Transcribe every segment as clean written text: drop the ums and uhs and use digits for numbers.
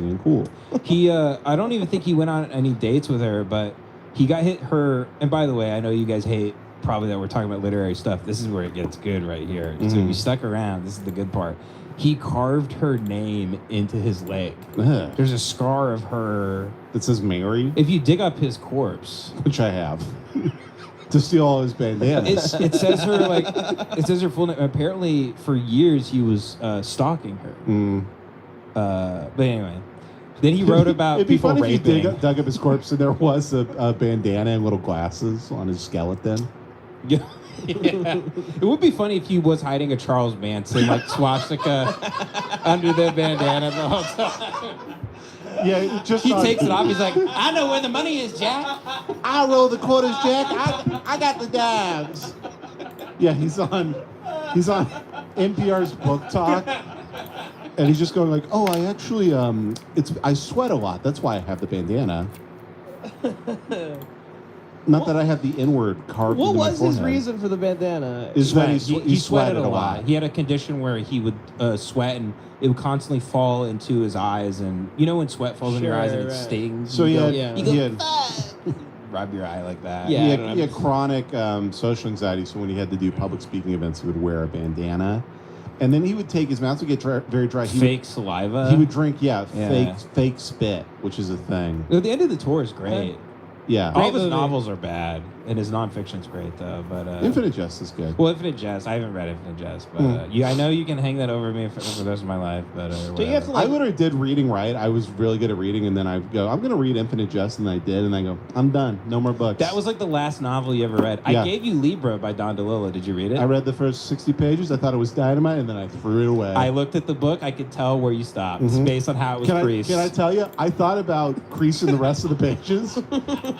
and cool. He, I don't even think he went on any dates with her, but he got her. And by the way, I know you guys hate probably that we're talking about literary stuff. This is where it gets good right here. So if you stuck around, this is the good part. He carved her name into his leg. Ugh. There's a scar of her. It says Mary, If you dig up his corpse, which I have, to steal all his bandanas. it says her it says her full name. Apparently, for years he was stalking her. But anyway, then he wrote about It'd be people funny raping. if you dug up his corpse and there was a bandana and little glasses on his skeleton. Yeah. It would be funny if he was hiding a Charles Manson swastika under the bandana the whole time. Yeah, just He takes it off. He's like, I know where the money is, Jack. I roll the quarters, Jack. I got the dimes. Yeah, he's on NPR's Book Talk, and he's just going like, "Oh, I actually I sweat a lot. That's why I have the bandana." Not that I have the N-word carved What into my was his forehead. reason for the bandana? Is that He sweated a lot. He had a condition where he would sweat and it would constantly fall into his eyes. And you know when sweat falls in your eyes and it right. stings? So you he go, had, you he go, had rub your eye like that. Yeah. he I don't had, he know. had chronic social anxiety, so when he had to do public speaking events, he would wear a bandana. And then he would take his mouth would get very dry. Fake saliva. He would drink, Yeah. fake spit, which is a thing. The end of the tour is great. Yeah. All of his movie. novels are bad, and his nonfiction's great though. But Infinite Jest is good. well, Infinite Jest. I haven't read Infinite Jest, but I know you can hang that over me for the rest of my life. But So you have to I literally did reading right. I was really good at reading, and then I go, I'm going to read Infinite Jest, and I did, and I go, I'm done. No more books. that was like the last novel you ever read. Yeah. I gave you Libra by Don DeLillo. Did you read it? I read the first 60 pages. I thought it was dynamite, and then I threw it away. I looked at the book. I could tell where you stopped based on how it was creased. Can I tell you? I thought about creasing the rest of the pages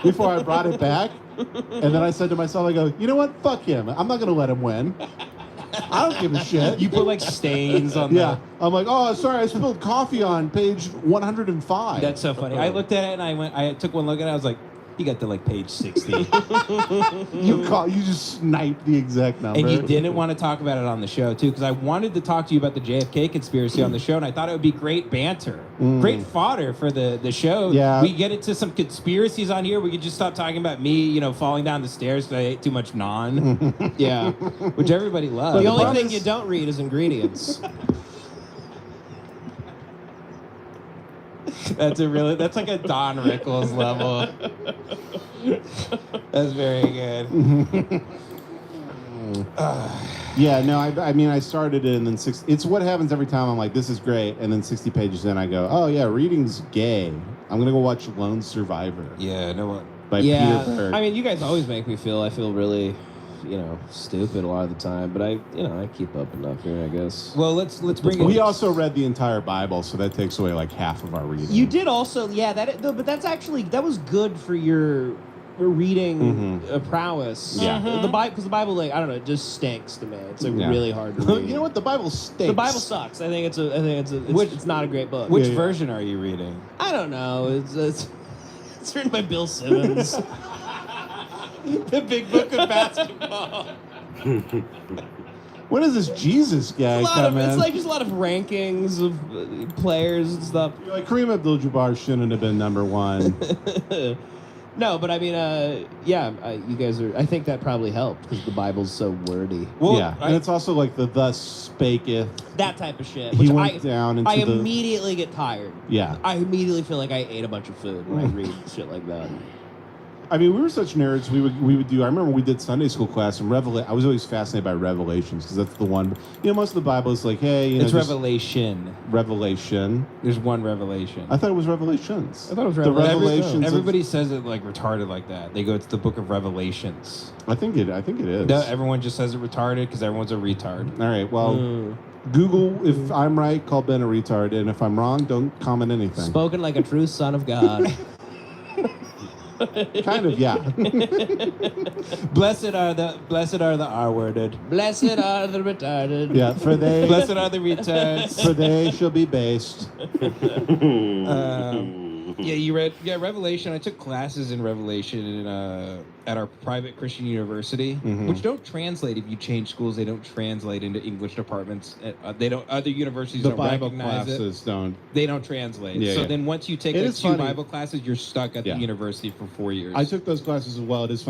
before I brought it back, and then I said to myself, I go, you know what? Fuck him. I'm not going to let him win. I don't give a shit. You put like stains on Yeah. I'm like, oh, sorry, I spilled coffee on page 105. That's so funny. I looked at it and I took one look at it. I was like, you got to like page 60. You just sniped the exact number. And you didn't want to talk about it on the show, too, because I wanted to talk to you about the JFK conspiracy on the show, and I thought it would be great banter. Great fodder for the show. Yeah. We get into some conspiracies on here. We could just stop talking about me, falling down the stairs because I ate too much naan. Yeah. Which everybody loves. The only problem thing you don't read is ingredients. That's like a Don Rickles level. That's very good. Yeah, no, I mean, I started it, and then it's what happens every time. I'm like, this is great, and then 60 pages in, I go, oh yeah, reading's gay. I'm gonna go watch Lone Survivor Yeah, no one. by Peter Berg. I mean, you guys always make me feel. I feel really, stupid a lot of the time. But I keep up enough here, I guess. Well, let's bring it. we also read the entire Bible, so that takes away like half of our reading. You did also, yeah. But that was good for your reading prowess. Yeah. The Bible, because the Bible, like, I don't know, it just stinks to me. It's Yeah. really hard to read. You know what? The Bible stinks. The Bible sucks. I think it's not a great book. Which Yeah. version are you reading? I don't know. It's written by Bill Simmons. The Big Book of Basketball. When does this Jesus guy come in? It's like just a lot of rankings of players and stuff. You're like, Kareem Abdul-Jabbar shouldn't have been number one. No, but I mean, you guys are. I think that probably helped because the Bible's so wordy. Well, yeah, and it's also like the thus spaketh. That type of shit. He Which went down into I the- immediately get tired. Yeah. I immediately feel like I ate a bunch of food when I read shit like that. I mean, we were such nerds. We would do. I remember we did Sunday school class, and I was always fascinated by Revelations because that's the one. Most of the Bible is like, hey, it's just Revelation. Revelation. There's one Revelation. I thought it was Revelations. I thought it was The Revelation. Revelations. of- Everybody says it like retarded like that. They go, it's the Book of Revelations. I think it is. No, everyone just says it retarded because everyone's a retard. All right. Well, Google if I'm right, call Ben a retard, and if I'm wrong, don't comment anything. Spoken like a true son of God. Kind of, yeah. Blessed are the R-worded. Blessed are the retarded. Yeah. For they Blessed are the retards. for they shall be based. Yeah, you read Revelation. I took classes in Revelation in, at our private Christian university, which don't translate if you change schools. They don't translate into English departments. They don't. Other universities The don't Bible recognize classes don't. They don't translate. Yeah, so yeah. then once you take It like is 2 funny. Bible classes, you're stuck at Yeah. the university for 4 years. I took those classes as well. It is funny.